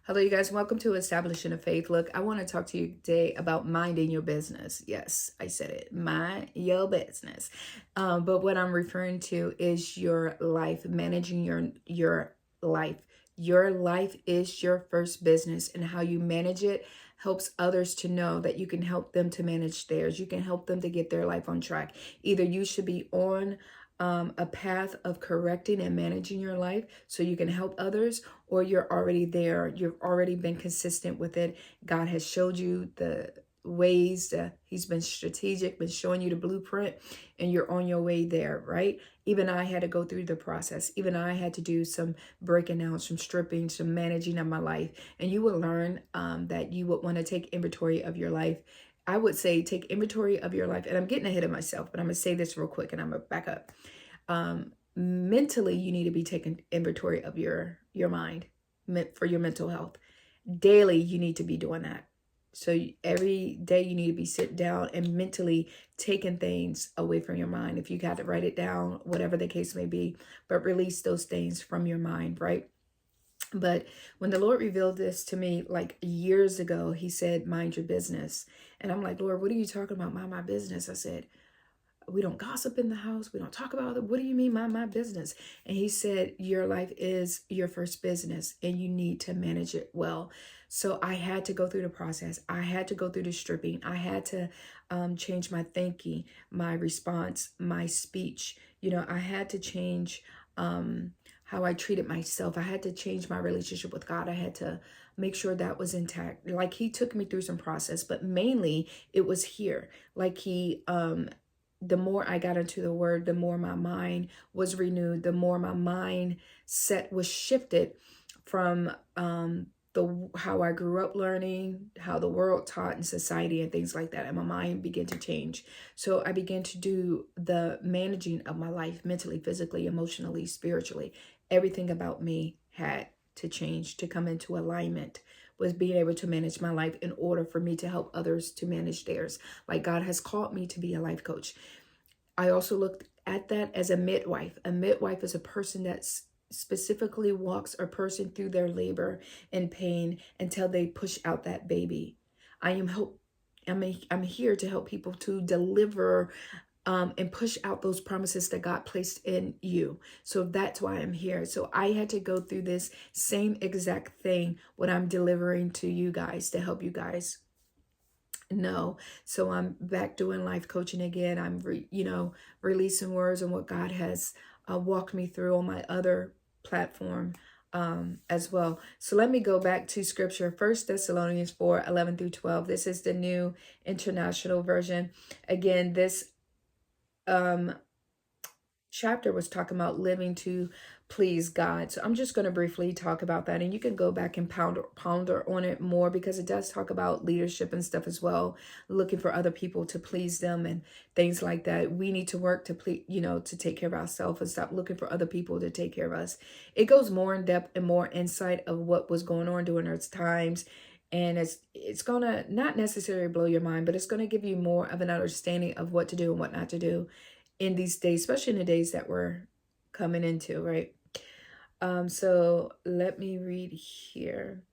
Hello, you guys. Welcome to Establishing a Faith. Look, I want to talk to you today about minding your business. Yes, I said it. Mind your business. But what I'm referring to is your life, managing your life. Your life is your first business, and how you manage it helps others to know that you can help them to manage theirs. You can help them to get their life on track. Either you should be on a path of correcting and managing your life so you can help others, or you're already there. You've already been consistent with it. God has showed you the ways. He's been strategic, been showing you the blueprint, and you're on your way there, right? Even I had to go through the process. Even I had to do some breaking down, some stripping, some managing of my life. And you will learn that you would want to take inventory of your life. I would say take inventory of your life. And I'm getting ahead of myself, but I'm going to say this real quick and I'm going to back up. Mentally, you need to be taking inventory of your mind for your mental health. Daily, you need to be doing that. So every day you need to be sitting down and mentally taking things away from your mind. If you got to write it down, whatever the case may be, but release those things from your mind, right? But when the Lord revealed this to me like years ago, he said, mind your business. And I'm like, Lord, what are you talking about? Mind my business. I said, we don't gossip in the house. We don't talk about it. What do you mean, mind my business? And he said, your life is your first business and you need to manage it well. So I had to go through the process. I had to go through the stripping. I had to change my thinking, my response, my speech. I had to change how I treated myself. I had to change my relationship with God. I had to make sure that was intact. Like he took me through some process, but mainly it was here. Like the more I got into the word, the more my mind was renewed, the more my mind set was shifted from the how I grew up learning, how the world taught in society and things like that. And my mind began to change. So I began to do the managing of my life mentally, physically, emotionally, spiritually. Everything about me had to change, to come into alignment, was being able to manage my life in order for me to help others to manage theirs. Like God has called me to be a life coach. I also looked at that as a midwife. A midwife is a person that specifically walks a person through their labor and pain until they push out that baby. I'm here to help people to deliver and push out those promises that God placed in you. So that's why I'm here. So I had to go through this same exact thing, what I'm delivering to you guys to help you guys know. So I'm back doing life coaching again. I'm, releasing words on what God has walked me through on my other platform as well. So let me go back to scripture. 1 Thessalonians 4:11-12. This is the New International Version. Again, this um, chapter was talking about living to please God. So I'm just going to briefly talk about that, and you can go back and ponder on it more, because it does talk about leadership and stuff as well, looking for other people to please them and things like that. We need to work to please, to take care of ourselves and stop looking for other people to take care of us. It goes more in depth and more insight of what was going on during those times. And it's gonna not necessarily blow your mind, but it's gonna give you more of an understanding of what to do and what not to do in these days, especially in the days that we're coming into, right? So let me read here.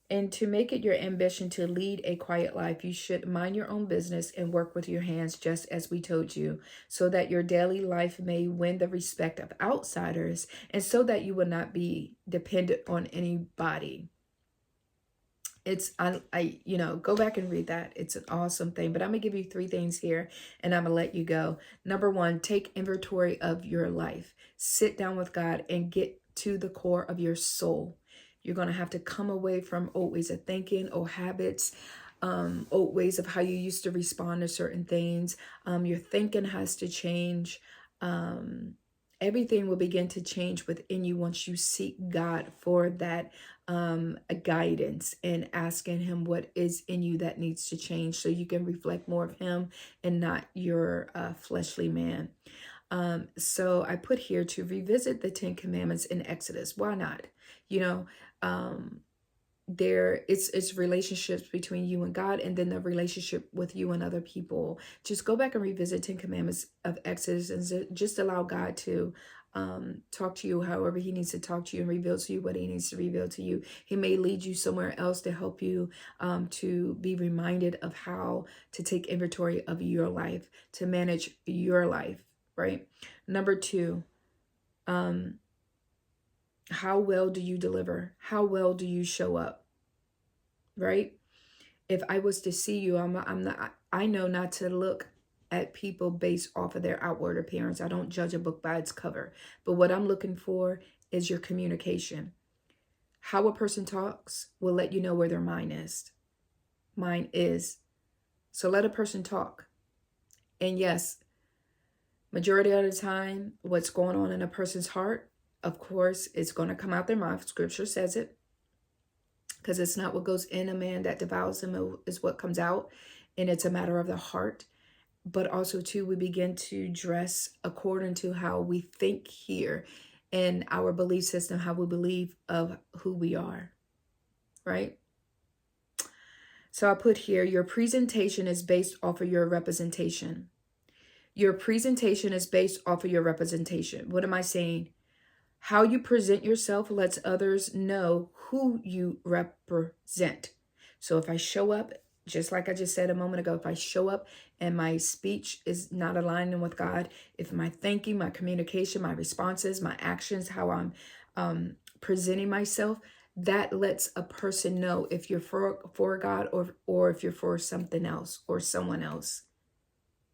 And to make it your ambition to lead a quiet life, you should mind your own business and work with your hands, just as we told you, so that your daily life may win the respect of outsiders, and so that you will not be dependent on anybody. It's go back and read that. It's an awesome thing. But I'm gonna give you 3 things here and I'm gonna let you go. Number 1, take inventory of your life. Sit down with God and get to the core of your soul. You're gonna have to come away from old ways of thinking, old habits, old ways of how you used to respond to certain things. Your thinking has to change. Everything will begin to change within you once you seek God for that guidance and asking him what is in you that needs to change, so you can reflect more of him and not your fleshly man. So I put here to revisit the 10 commandments in Exodus. Why not? It's relationships between you and God, and then the relationship with you and other people. Just go back and revisit 10 commandments of Exodus and just allow God to talk to you however he needs to talk to you and reveal to you what he needs to reveal to you. He may lead you somewhere else to help you to be reminded of how to take inventory of your life, to manage your life, right? Number two, how well do you deliver? How well do you show up, right? If I was to see you, I know not to look at people based off of their outward appearance. I don't judge a book by its cover. But what I'm looking for is your communication. How a person talks will let you know where their mind is. Mine is. So let a person talk. And yes, majority of the time, what's going on in a person's heart, of course, it's going to come out their mouth. Scripture says it. Because it's not what goes in a man that devours him, is what comes out. And it's a matter of the heart. But also, too, we begin to dress according to how we think here and our belief system, how we believe of who we are, right? So I put here, your presentation is based off of your representation. Your presentation is based off of your representation. What am I saying? How you present yourself lets others know who you represent. So if I show up, just like I just said a moment ago, if I show up and my speech is not aligning with God, if my thinking, my communication, my responses, my actions, how I'm presenting myself, that lets a person know if you're for God or if you're for something else or someone else.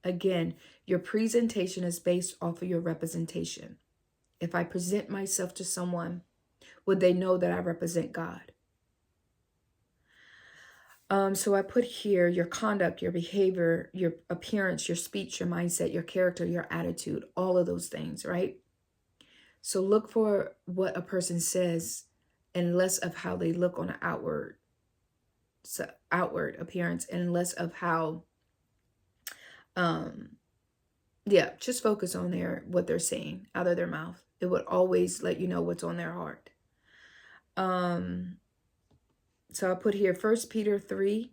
Again, your presentation is based off of your representation. If I present myself to someone, would they know that I represent God? So I put here your conduct, your behavior, your appearance, your speech, your mindset, your character, your attitude, all of those things, right? So look for what a person says and less of how they look on an outward appearance and less of how, just focus on what they're saying out of their mouth. It would always let you know what's on their heart. So I put here 1 Peter 3,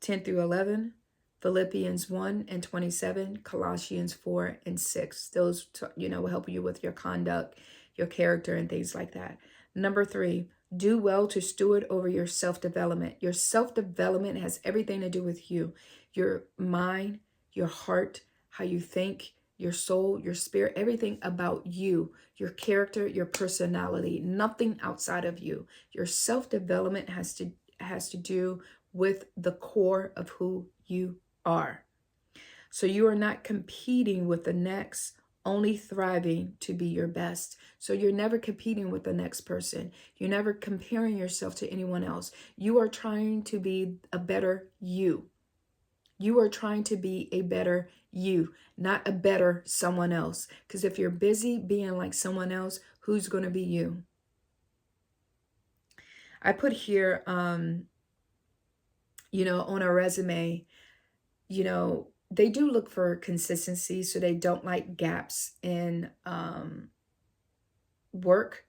10 through 11, Philippians 1 and 27, Colossians 4 and 6. Those, will help you with your conduct, your character, and things like that. Number 3, do well to steward over your self-development. Your self-development has everything to do with you, your mind, your heart, how you think, your soul, your spirit, everything about you, your character, your personality, nothing outside of you. Your self-development has to do with the core of who you are. So you are not competing with the next, only thriving to be your best. So you're never competing with the next person. You're never comparing yourself to anyone else. You are trying to be a better you. You are trying to be a better you, not a better someone else. Because if you're busy being like someone else, who's going to be you? I put here, on a resume, they do look for consistency. So they don't like gaps in work.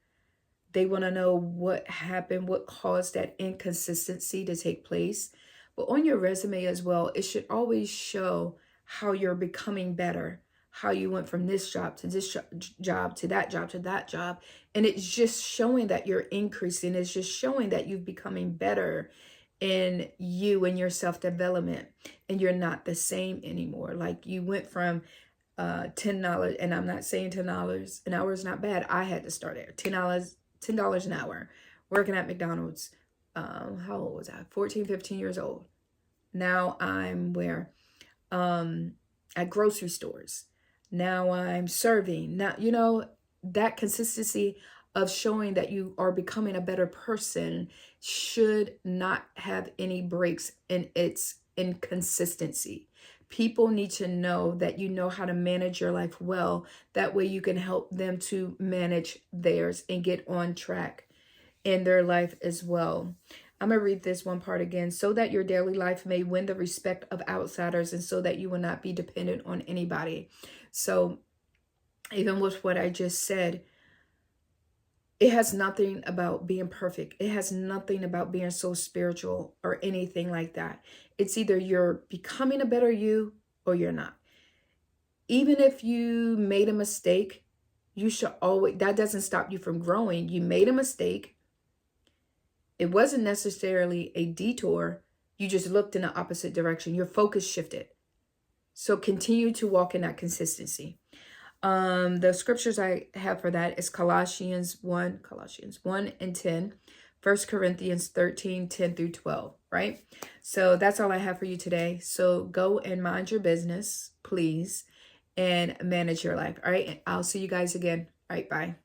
They want to know what happened, what caused that inconsistency to take place. But on your resume as well, it should always show how you're becoming better, how you went from this job to this job to that job to that job. And it's just showing that you're increasing. It's just showing that you're becoming better in you and your self-development. And you're not the same anymore. Like you went from $10, and I'm not saying $10 an hour is not bad. I had to start there. $10 an hour working at McDonald's. How old was I? 14, 15 years old. Now I'm where? At grocery stores. Now I'm serving. Now, that consistency of showing that you are becoming a better person should not have any breaks in its inconsistency. People need to know that you know how to manage your life well. That way you can help them to manage theirs and get on track in their life as well. I'm going to read this one part again. So that your daily life may win the respect of outsiders and so that you will not be dependent on anybody. So even with what I just said, it has nothing about being perfect. It has nothing about being so spiritual or anything like that. It's either you're becoming a better you or you're not. Even if you made a mistake, You should always, that doesn't stop you from growing. You made a mistake. It wasn't necessarily a detour. You just looked in the opposite direction. Your focus shifted. So continue to walk in that consistency. The scriptures I have for that is Colossians 1 and 10, 1 Corinthians 13, 10 through 12, right? So that's all I have for you today. So go and mind your business, please, and manage your life. All right. I'll see you guys again. All right. Bye.